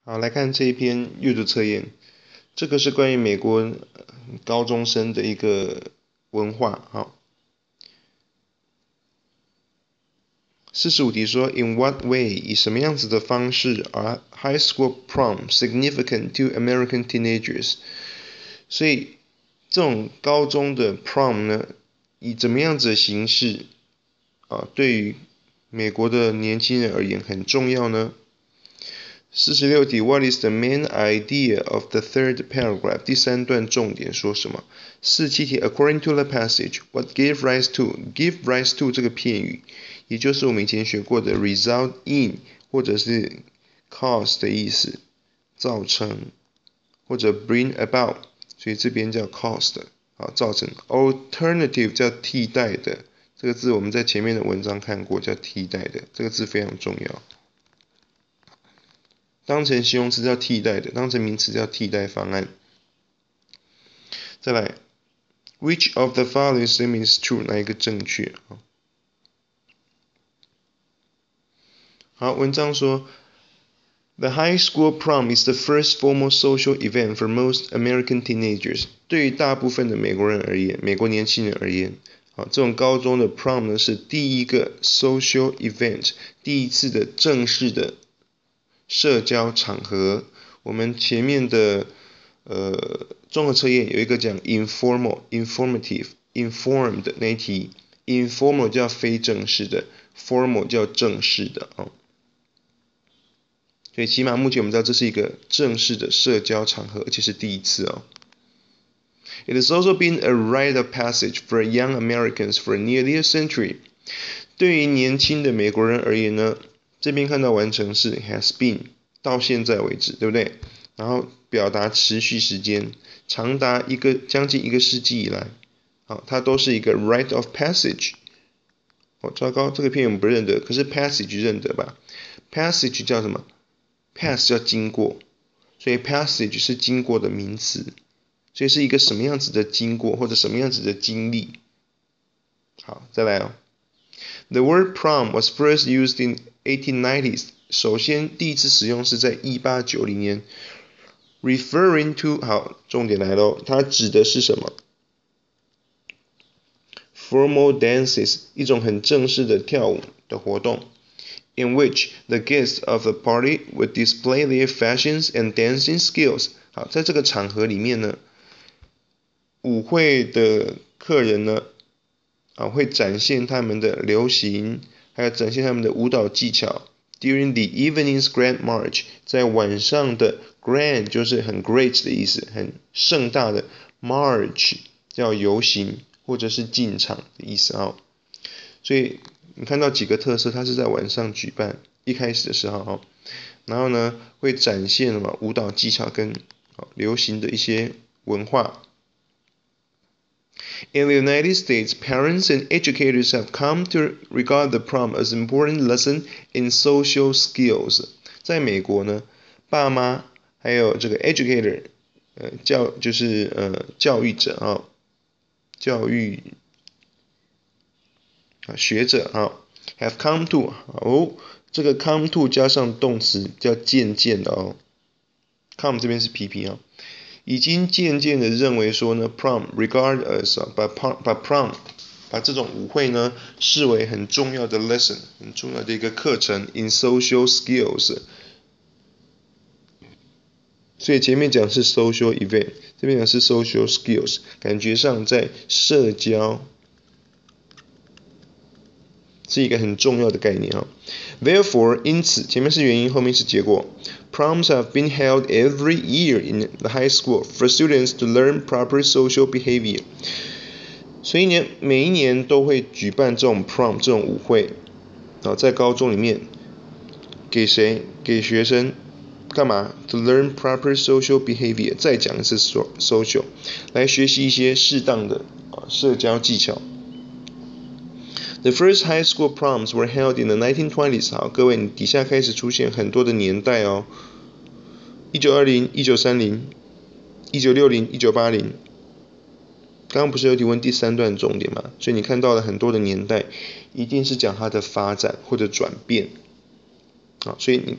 好，来看这一篇阅读测验，这个是关于美国高中生的一个文化。好，45题说 ，In what way 以什么样子的方式 are high school prom significant to American teenagers？ 所以这种高中的 prom 呢，以怎么样子的形式对于美国的年轻人而言很重要呢？46题 What is the main idea of the third paragraph？ 第三段重点说什么？47题 According to the passage, what gave rise to? Give rise to 这个片语，也就是我们以前学过的 result in 或者是 cause 的意思，造成或者 bring about， 所以这边叫 cause 的，造成。Alternative 叫替代的，这个字我们在前面的文章看过，叫替代的，这个字非常重要。当成形容词叫替代的，当成名词叫替代方案。再来 ，Which of the following statements is true？ 哪一个正确？好，文章说 ，The high school prom is the first formal social event for most American teenagers。对于大部分的美国人而言，美国年轻人而言，这种高中的 prom 呢是第一个 social event， 第一次的正式的社交场合。我们前面的综合测验有一个讲 informative、informed 那一题 ，informal 叫非正式的 ，formal 叫正式的所以起码目前我们知道这是一个正式的社交场合，而且是第一次It has also been a rite of passage for young Americans for nearly a century。对于年轻的美国人而言呢？这边看到完成式 has been 到现在为止，对不对？然后表达持续时间，长达将近一个世纪以来，它都是一个 rite of passage。糟糕，这个片语我们不认得，可是 passage 认得吧 ？passage 叫什么 ？pass 叫经过，所以 passage 是经过的名词，所以是一个什么样子的经过或者什么样子的经历。好，再来The word prom was first used in 1890s。首先，第一次使用是在1890年 ，referring to 好，重点来咯，它指的是什么 ？Formal dances， 一种很正式的跳舞的活动 ，in which the guests of the party would display their fashions and dancing skills。好，在这个场合里面呢，舞会的客人呢，会展现他们的流行，还有展现他们的舞蹈技巧。During the evening's grand march， 在晚上的 grand 就是很 great 的意思，很盛大的 march 叫游行或者是进场的意思所以你看到几个特色，它是在晚上举办，一开始的时候然后呢会展现什么舞蹈技巧跟流行的一些文化。In the United States, parents and educators have come to regard the prom as an important lesson in social skills. 在美国呢，爸妈还有这个 educator， 教育者学者have come to 这个 come to 加上动词叫渐渐的come 这边是 PP 已经渐渐的认为说呢 ，prom regard as 把这种舞会呢视为很重要的 lesson， 很重要的一个课程 in social skills。所以前面讲是 social event， 这边讲是 social skills， 感觉上在社交是一个很重要的概念Therefore， 因此，前面是原因，后面是结果。Proms have been held every year in the high school for students to learn proper social behavior。所以呢，每一年都会举办这种 prom 这种舞会，在高中里面，给谁？给学生干嘛 ？To learn proper social behavior。再讲一次 social， 来学习一些适当的社交技巧。The first high school proms were held in the 1920s。好，各位，你底下开始出现很多的年代1920、1930、1960、1980。刚刚不是有提问第三段重点吗？所以你看到了很多的年代，一定是讲它的发展或者转变。所以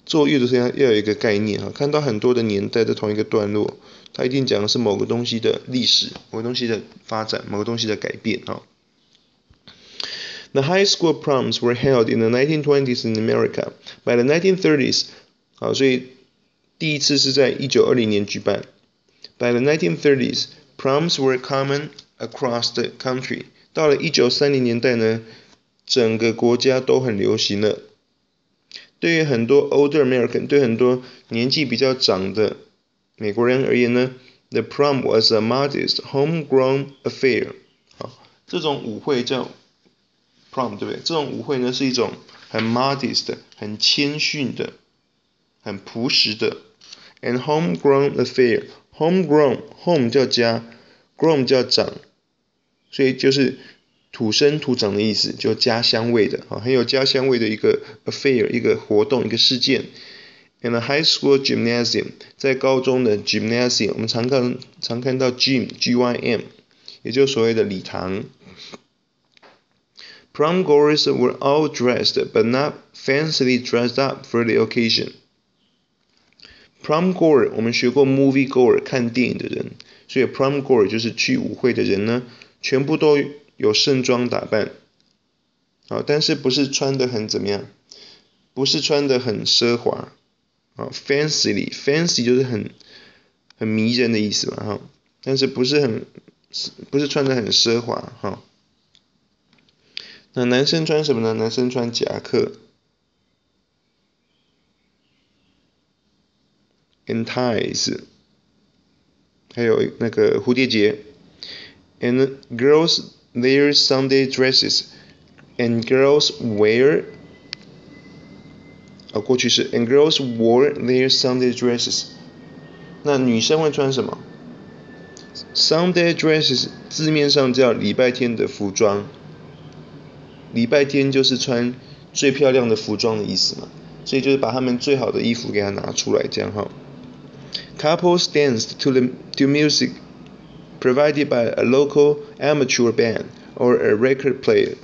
做阅读测验要有一个概念哈，看到很多的年代在同一个段落，它一定讲的是某个东西的历史，某个东西的发展，某个东西的改变哈。The high school proms were held in the 1920s in America. By the 1930s, 好，所以第一次是在1920年举办。By the 1930s, proms were common across the country. 到了1930年代呢，整个国家都很流行了。对于很多 older American， 对很多年纪比较长的美国人而言呢 ，the prom was a modest, homegrown affair。好，这种舞会叫 prom， 对不对？这种舞会呢是一种很 modest 的、很谦逊的、很朴实的 ，and homegrown affair。homegrown home 叫家 ，grown 叫长，所以就是土生土长的意思，就家乡味的，很有家乡味的一个 affair， 一个活动，一个事件。In a high school gymnasium， 在高中的 gymnasium， 我们常看到 gym， 也就是所谓的礼堂。Prom goers were all dressed, but not fancily dressed up for the occasion. Prom goer， 我们学过 movie goer， 看电影的人，所以 prom goer 就是去舞会的人呢，全部都有盛装打扮，但是不是穿得很怎么样，不是穿得很奢华，fancy 就是很迷人的意思嘛，但是不是穿得很奢华，那男生穿什么呢？男生穿夹克 and ties， 还有那个蝴蝶结 ，and girls wear Sunday dresses, and girls wear， 过去式 and girls wore their Sunday dresses。那女生会穿什么 ？Sunday dresses 字面上叫礼拜天的服装，礼拜天就是穿最漂亮的服装的意思嘛，所以就是把他们最好的衣服给他拿出来，这样哈。Couples danced to music provided by a local amateur band or a record player。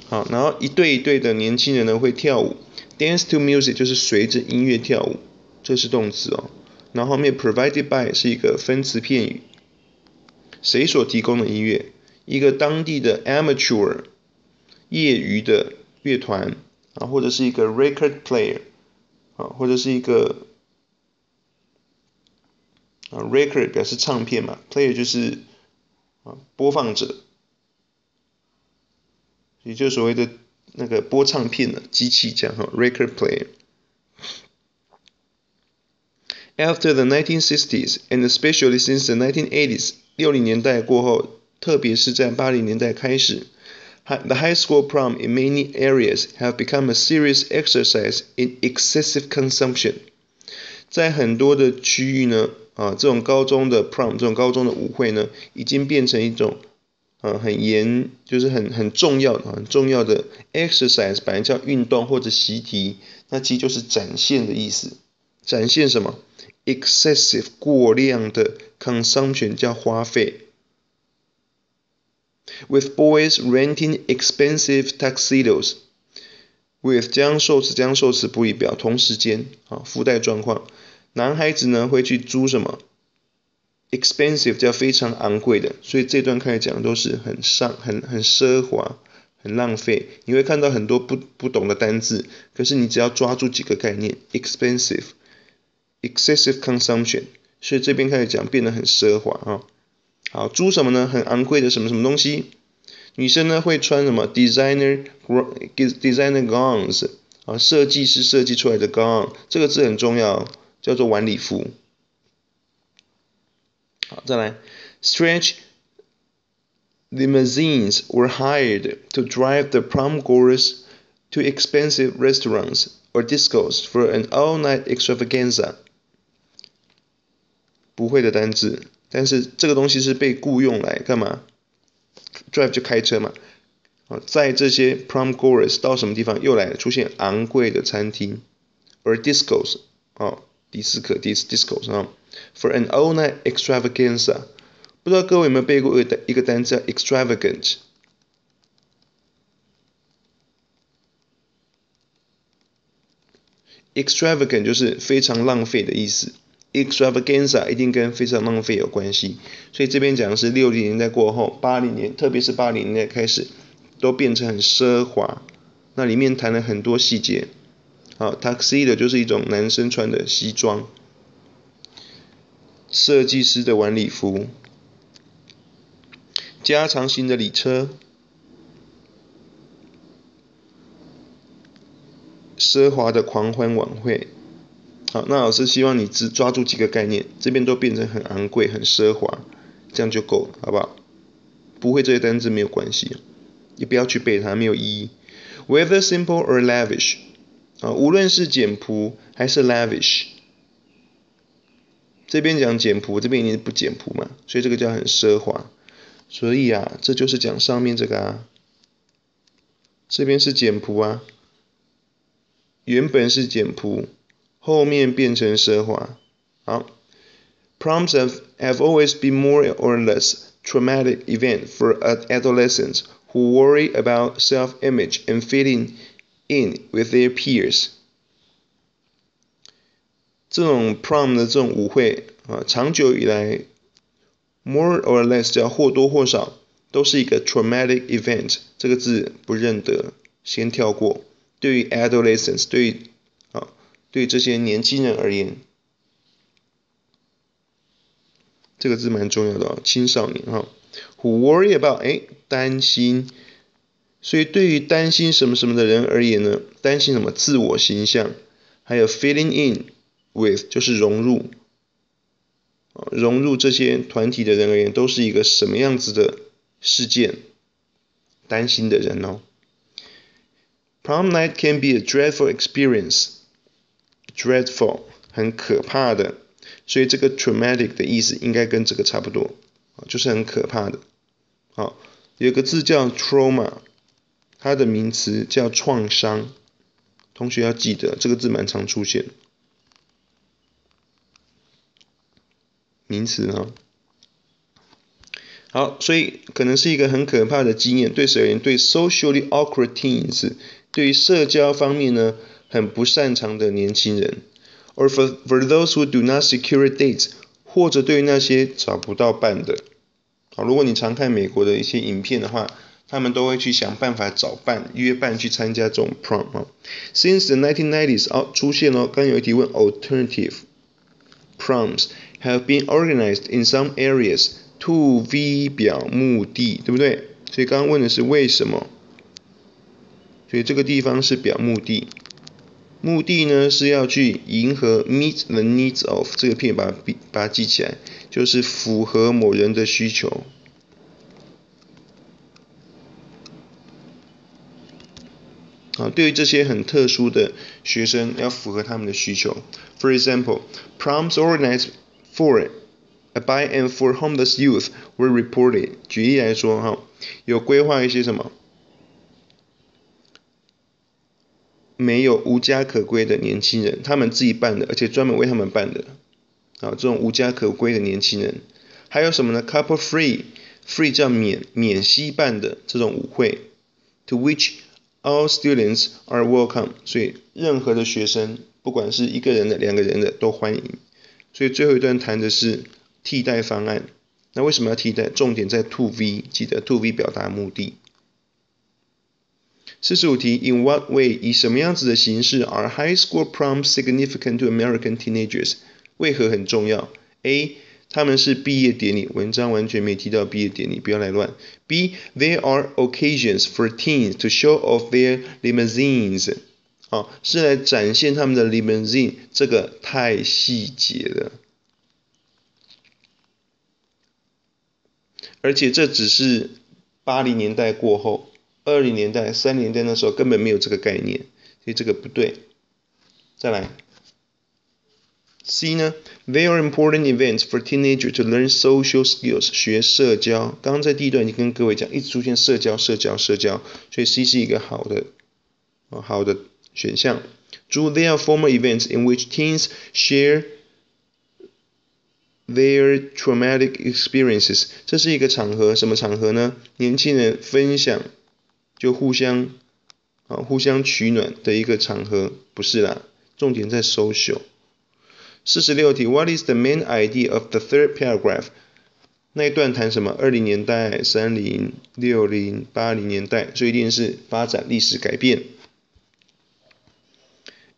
好，然后一对一对的年轻人呢会跳舞 ，dance to music 就是随着音乐跳舞，这是动词哦。然后后面 provided by 是一个分词片语，谁所提供的音乐？一个当地的 amateur 业余的乐团或者是一个 record player 或者是一个record 表示唱片嘛 ，player 就是播放者，也就是所谓的那个播唱片的机器这样record player。After the 1960s and especially since the 1980s， 60年代过后，特别是在80年代开始 ，the high school prom in many areas have become a serious exercise in excessive consumption。在很多的区域呢，这种高中的 prom， 这种高中的舞会呢，已经变成一种就是很重要的 exercise， 本来叫运动或者习题，那其实就是展现的意思。展现什么 ？excessive 过量的 consumption 叫花费。With boys renting expensive tuxedos。with 将受词补以表同时间附带状况。男孩子呢会去租什么 ？expensive 叫非常昂贵的，所以这段开始讲都是很奢华、很浪费。你会看到很多不懂的单字，可是你只要抓住几个概念 ，excessive consumption， 所以这边开始讲变得很奢华好，租什么呢？很昂贵的什么东西？女生呢会穿什么 designer gowns 设计师设计出来的 gown， 这个字很重要，叫做晚礼服。好，再来 stretch limousines were hired to drive the prom goers to expensive restaurants or discos for an all-night extravaganza。不会的单字，但是这个东西是被雇用来干嘛 ？drive 就开车嘛。在这些 prom goers 到什么地方又来出現昂貴的餐廳 ，or discos 迪斯科 discos for an all-night extravaganza。不知道各位有没有背过一个单词叫 extravagant？ extravagant 就是非常浪费的意思。extravaganza 一定跟非常浪费有关系，所以这边讲的是60年代过后，80年，特别是80年代开始，都变成很奢华。那里面谈了很多细节。好 ，tuxedo 就是一种男生穿的西装，设计师的晚礼服，加长型的礼车，奢华的狂欢晚会。好，那老师希望你只抓住几个概念，这边都变成很昂贵、很奢华，这样就够了，好不好？不会这些单字没有关系，也不要去背它，没有意义。Whether simple or lavish， 无论是简朴还是 lavish， 这边讲简朴，这边一定不简朴嘛，所以这个叫很奢华。所以啊，这就是讲上面这个啊，这边是简朴啊，原本是简朴。后面变成奢华。好 ，Proms have always been more or less traumatic event for adolescents who worry about self-image and fitting in with their peers。这种 prom 的这种舞会啊，长久以来 more or less 叫或多或少都是一个 traumatic event， 这个字不认得，先跳过。对于 adolescents， 对这些年轻人而言，这个字蛮重要的哦，青少年哈。Who worry about 担心，所以对于担心什么什么的人而言呢，担心什么自我形象，还有 fitting in with 就是融入这些团体的人而言，都是一个什么样子的事件？担心的人哦。Prom night can be a dreadful experience。dreadful 很可怕的，所以这个 traumatic 的意思应该跟这个差不多，就是很可怕的。好，有个字叫 trauma， 它的名词叫创伤，同学要记得这个字蛮常出现。名词啊。好，所以可能是一个很可怕的经验，对谁而言？对 socially awkward teens， 对于社交方面呢，很不擅长的年轻人 ，or for those who do not secure dates， 或者对于那些找不到伴的。好，如果你常看美国的一些影片的话，他们都会去想办法找伴、约伴去参加这种 prom。Since the 1990s， 出现了，刚有一题问 alternative proms have been organized in some areas。to V 表目的，对不对？所以刚刚问的是为什么，所以这个地方是表目的。目的呢是要去迎合 meet the needs of， 这个片把它记起来，就是符合某人的需求。好，对于这些很特殊的学生，要符合他们的需求。For example, proms organized by and for homeless youth were reported。举例来说，有规划一些什么没有无家可归的年轻人，他们自己办的，而且专门为他们办的。这种无家可归的年轻人，还有什么呢 ？Couple free 叫免息办的这种舞会 ，to which all students are welcome。所以任何的学生，不管是一个人的、2个人的都欢迎。所以最后一段谈的是替代方案。那为什么要替代？重点在 to V， 记得 to V 表达目的。45题 ，In what way 以什么样子的形式 are high school proms significant to American teenagers？ 为何很重要 ？A. 他们是毕业典礼，文章完全没提到毕业典礼，不要来乱。B. There are occasions for teens to show off their limousines。是来展现他们的 limousine， 这个太细节了。而且这只是80年代过后，20年代、30年代那时候根本没有这个概念，所以这个不对。再来 C 呢 ，They are important events for teenagers to learn social skills， 学社交。刚刚在第一段已经跟各位讲，一直出现社交，所以 C 是一个好的选项。They are formal events in which teens share their traumatic experiences。 这是一个场合，什么场合呢？年轻人分享，就互相取暖的一个场合，不是啦，重点在 social。46题 What is the main idea of the third paragraph？ 那一段谈什么？20年代、30、60、80年代，所以一定是发展历史改变。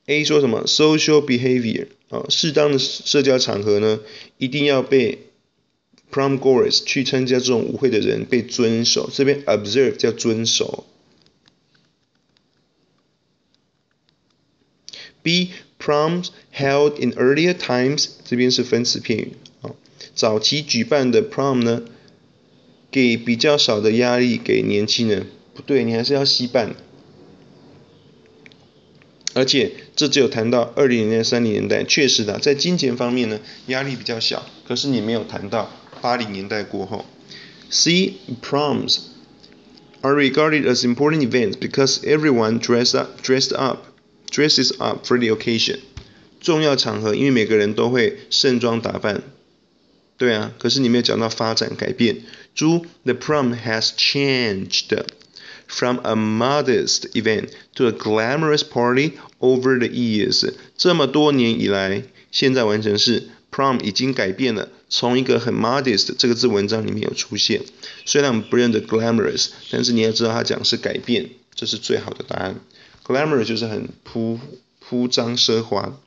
A 说什么 ？Social behavior 适当的社交场合呢，一定要被 prom goers 去参加这种舞会的人被遵守。这边 observe 叫遵守。B proms held in earlier times 这边是分词片语早期举办的 prom 呢，给比较少的压力给年轻人。不对，你还是要稀办。而且这只有谈到20年代、30年代，确实的，在金钱方面呢，压力比较小。可是你没有谈到80年代过后。C proms are regarded as important events because everyone dresses up for the occasion。重要场合，因为每个人都会盛装打扮。对啊，可是你没有讲到发展改变。猪 The prom has changed from a modest event to a glamorous party over the years。这么多年以来，现在完成式 prom 已经改变了，从一个很 modest 这个字文章里面有出现。虽然我们不认得 glamorous， 但是你要知道它讲是改变，这是最好的答案。glamorous 就是很铺张奢华。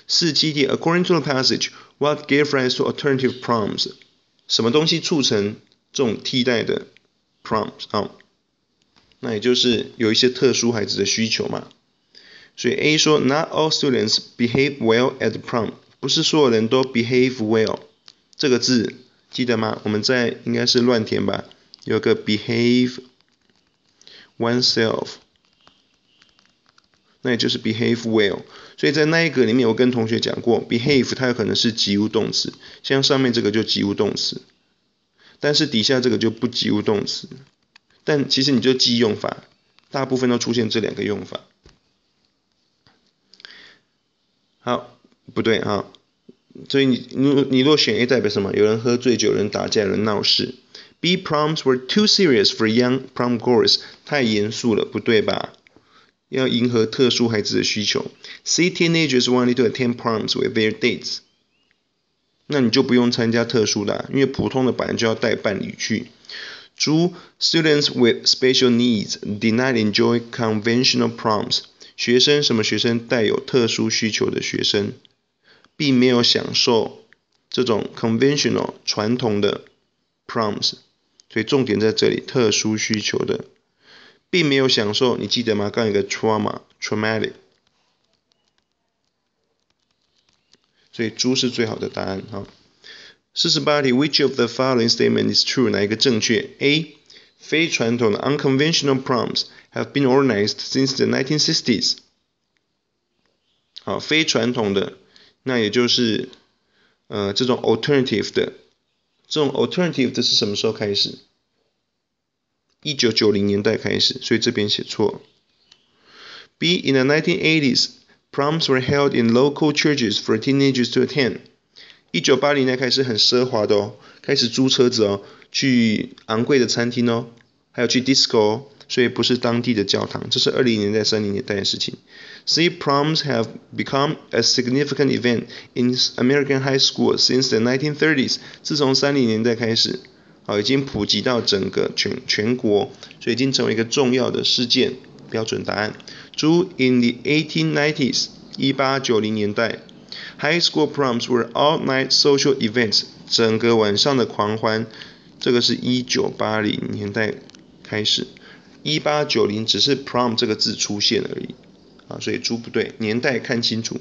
47题 According to the passage, what gave rise to alternative proms？ 什么东西促成这种替代的 proms？ 那也就是有一些特殊孩子的需求嘛。所以 A 说 Not all students behave well at the prom。 不是所有人都 behave well。 这个字记得吗？我们在应该是乱填吧，有个 behave oneself， 那也就是 behave well。 所以在那一个里面我跟同学讲过 behave 它有可能是及物动词，像上面这个就及物动词，但是底下这个就不及物动词。但其实你就记用法，大部分都出现这两个用法。好，不对啊，所以你若选 A 代表什么？有人喝醉酒，有人打架，有人闹事。B proms were too serious for young prom goers， 太严肃了，不对吧？要迎合特殊孩子的需求。C teenagers wanted to attend proms with their dates， 那你就不用参加特殊的因为普通的本来就要带伴侣去。猪 Students with special needs did not enjoy conventional proms。 学生什么学生？带有特殊需求的学生，并没有享受这种 conventional 传统的 proms。 所以重点在这里，特殊需求的，并没有享受，你记得吗？刚有一个 traumatic。 所以猪是最好的答案。48题 Which of the following statement is true？ 哪一个正确？ A 非传统的 unconventional proms have been organized since the 1960s。 好，非传统的，那也就是这种 alternative 的，这种 alternative 的是什么时候开始？1990年代开始，所以这边写错。B in the 1980s proms were held in local churches for teenagers to attend。 1980年代开始很奢华的开始租车子去昂贵的餐厅还有去 disco 所以不是当地的教堂，这是20年代、30年代的事情。C proms have become a significant event in American high schools since the 1930s。 自从30年代开始已经普及到整个全国，所以已经成为一个重要的事件。标准答案。猪 In the 1890s 1890年代High school proms were all-night social events， 整个晚上的狂欢，这个是1980年代开始，1890只是 prom 这个字出现而已所以猪不对，年代看清楚。